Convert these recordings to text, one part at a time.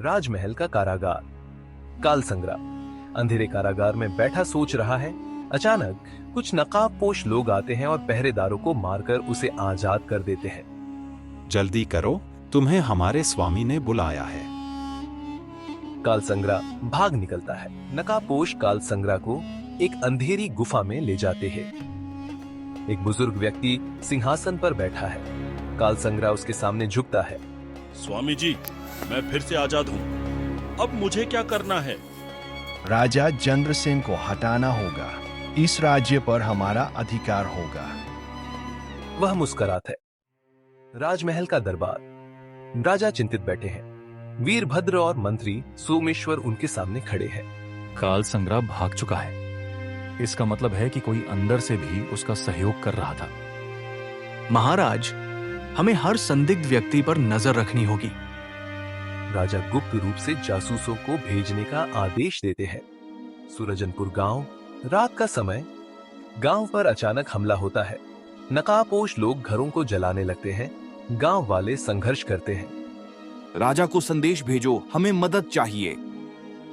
राजमहल का कारागार। काल संग्रा अंधेरे कारागार में बैठा सोच रहा है। अचानक कुछ नकाबपोश लोग आते हैं और पहरेदारों को मारकर उसे आजाद कर देते हैं। जल्दी करो, तुम्हें हमारे स्वामी ने बुलाया है। काल संग्रा भाग निकलता है। नकाबपोश काल संग्रा को एक अंधेरी गुफा में ले जाते हैं। एक बुजुर्ग व्यक्ति सिंहासन पर बैठा है। काल संग्रा उसके सामने झुकता है। स्वामी जी, मैं फिर से आजाद हूँ। अब मुझे क्या करना है? राजा चंद्रसेन को हटाना होगा। इस राज्य पर हमारा अधिकार होगा। वह मुस्कुराता है। राजमहल का दरबार। राजा चिंतित बैठे हैं। वीरभद्र और मंत्री सोमेश्वर उनके सामने खड़े हैं। काल संग्रा भाग चुका है। इसका मतलब है कि कोई अंदर से भी उसका सहयोग कर रहा था। महाराज, हमें हर संदिग्ध व्यक्ति पर नजर रखनी होगी। राजा गुप्त रूप से जासूसों को भेजने का आदेश देते हैं। सूरजनपुर गांव, रात का समय। गांव पर अचानक हमला होता है। नकाबपोश लोग घरों को जलाने लगते हैं। गांव वाले संघर्ष करते हैं। राजा को संदेश भेजो, हमें मदद चाहिए।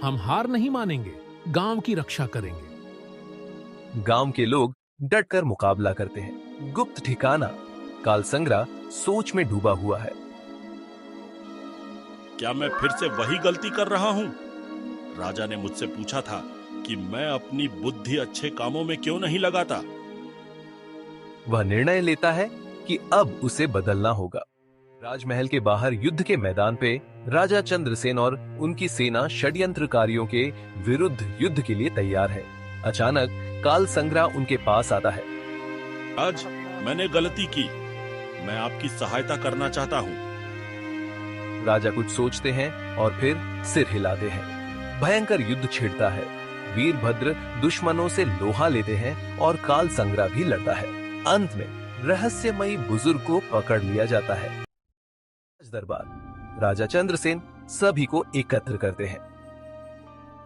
हम हार नहीं मानेंगे, गांव की रक्षा करेंगे। गांव के लोग डटकर मुकाबला करते हैं। गुप्त ठिकाना। काल संग्रा सोच में डूबा हुआ है। क्या मैं फिर से वही गलती कर रहा हूँ? राजा ने मुझसे पूछा था कि मैं अपनी बुद्धि अच्छे कामों में क्यों नहीं लगाता। वह निर्णय लेता है कि अब उसे बदलना होगा। राजमहल के बाहर युद्ध के मैदान पे राजा चंद्रसेन और उनकी सेना षड्यंत्रकारियों के विरुद्ध युद्ध के लिए तैयार है। अचानक काल संग्रा उनके पास आता है। आज मैंने गलती की, मैं आपकी सहायता करना चाहता हूँ। राजा कुछ सोचते हैं और फिर सिर हिलाते हैं। भयंकर युद्ध छिड़ता है। वीरभद्र दुश्मनों से लोहा लेते हैं और काल संग्रा भी लड़ता है। अंत में रहस्यमयी बुजुर्ग को पकड़ लिया जाता है। दरबार। राजा चंद्रसेन सभी को एकत्र करते हैं।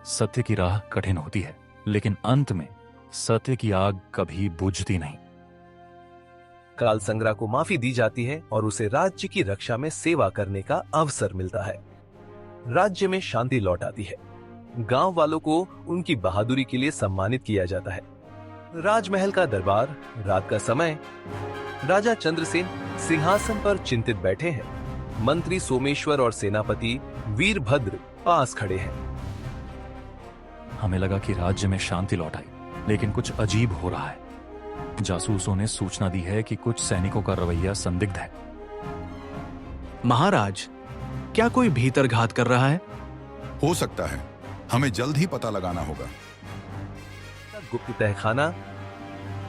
सत्य की राह कठिन होती है, लेकिन अंत में सत्य की आग कभी बुझती नहीं। काल संग्रा को माफी दी जाती है और उसे राज्य की रक्षा में सेवा करने का अवसर मिलता है। राज्य में शांति लौट आती है। गांव वालों को उनकी बहादुरी के लिए सम्मानित किया जाता है। राजमहल का दरबार। रात का समय। राजा चंद्रसेन सिंहासन पर चिंतित बैठे हैं। मंत्री सोमेश्वर और सेनापति वीरभद्र पास खड़े हैं। हमें लगा कि राज्य में शांति लौट आई, लेकिन कुछ अजीब हो रहा है। जासूसों ने सूचना दी है कि कुछ सैनिकों का रवैया संदिग्ध है। महाराज, क्या कोई भीतर घात कर रहा है? हो सकता है, हमें जल्द ही पता लगाना होगा। गुप्त तहखाना।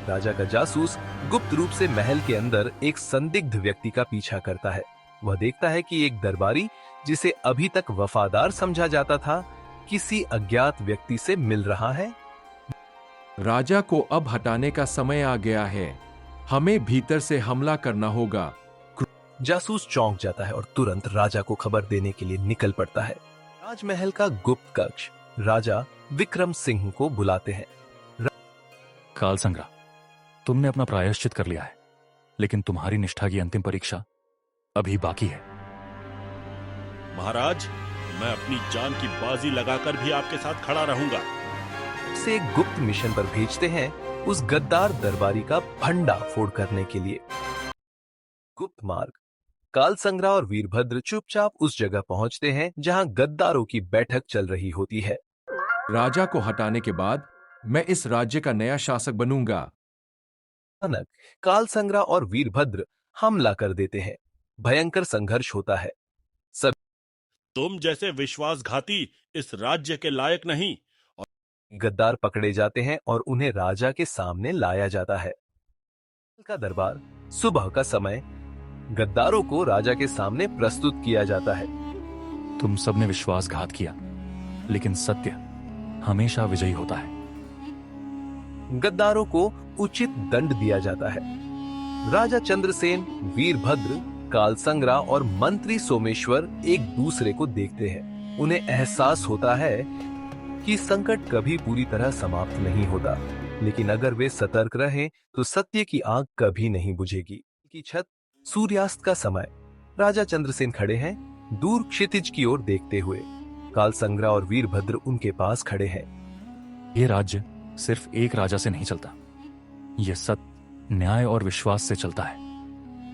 राजा का जासूस गुप्त रूप से महल के अंदर एक संदिग्ध व्यक्ति का पीछा करता है। वह देखता है कि एक दरबारी, जिसे अभी तक वफादार समझा जाता था, किसी अज्ञात व्यक्ति से मिल रहा है। राजा को अब हटाने का समय आ गया है। हमें भीतर से हमला करना होगा। जासूस चौंक जाता है और तुरंत राजा को खबर देने के लिए निकल पड़ता है। राजमहल का गुप्त कक्ष। राजा विक्रम सिंह को बुलाते हैं। काल संग्रा, तुमने अपना प्रायश्चित कर लिया है, लेकिन तुम्हारी निष्ठा की अंतिम परीक्षा अभी बाकी है। महाराज, मैं अपनी जान की बाजी लगाकर भी आपके साथ खड़ा रहूंगा। उसे एक गुप्त मिशन पर भेजते हैं, उस गद्दार दरबारी का भंडा फोड़ करने के लिए। गुप्त मार्ग। काल संग्रा और वीरभद्र चुपचाप उस जगह पहुंचते हैं जहां गद्दारों की बैठक चल रही होती है। राजा को हटाने के बाद मैं इस राज्य का नया शासक बनूंगा। अचानक काल संग्रा और वीरभद्र हमला कर देते हैं। भयंकर संघर्ष होता है। तुम जैसे विश्वासघाती इस राज्य के लायक नहीं। गद्दार पकड़े जाते हैं और उन्हें राजा के सामने लाया जाता है। का दरबार। सुबह का समय। गद्दारों को राजा के सामने प्रस्तुत किया जाता है। तुम सबने विश्वासघात किया, लेकिन सत्य हमेशा विजयी होता है। गद्दारों को उचित दंड दिया जाता है। राजा चंद्रसेन, वीरभद्र, काल संग्रा और मंत्री सोमेश्वर एक दूसरे को देखते हैं। उन्हें एहसास होता है कि संकट कभी पूरी तरह समाप्त नहीं होता, लेकिन अगर वे सतर्क रहें तो सत्य की आग कभी नहीं बुझेगी। की छत। सूर्यास्त का समय। राजा चंद्रसेन खड़े हैं। दूर क्षितिज की ओर देखते हुए कालसंग्रा और वीरभद्र उनके पास खड़े हैं। ये राज्य सिर्फ एक राजा से नहीं चलता, ये सत्य, न्याय और विश्वास से चलता है।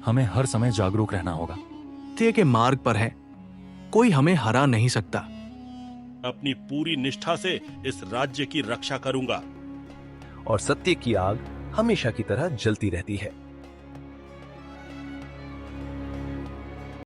हमें हर समय जागरूक रहना होगा। सत्य के मार्ग पर है, कोई हमें हरा नहीं सकता। अपनी पूरी निष्ठा से इस राज्य की रक्षा करूंगा। और सत्य की आग हमेशा की तरह जलती रहती है।